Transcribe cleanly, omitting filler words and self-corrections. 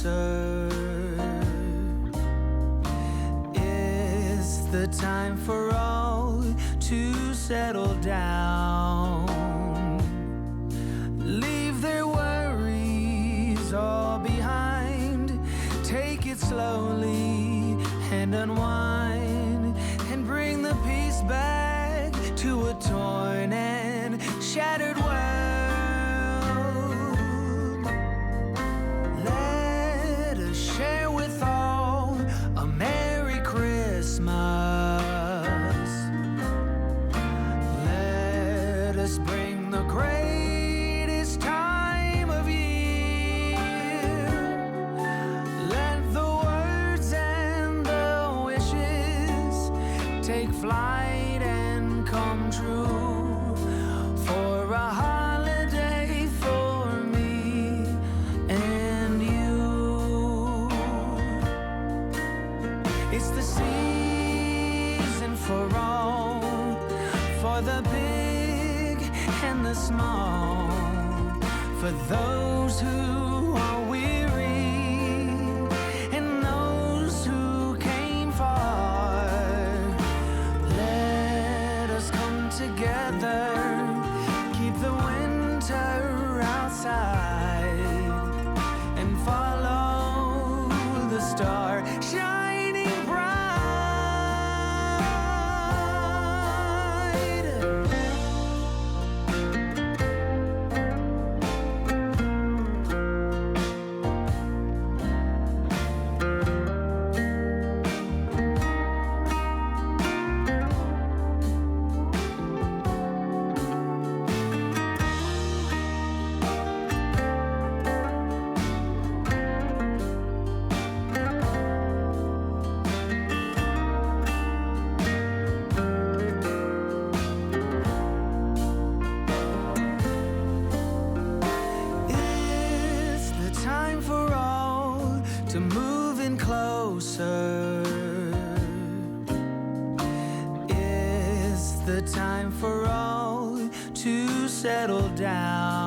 closer. It's the time for all to settle down. Leave their worries all behind. Take it slowly and unwind, and bring the peace back to a torn and shattered world. Let us share with all a Merry Christmas. Let us bring the greatest time of year. Let the words and the wishes take flight and come true, for a holiday for me and you. It's the season for all, for the big and the small, for those who are weary and those who came far. Let us come together, keep the winter outside, and follow the star shining bright. It's the time for all to move in closer. It's the time for all to settle down.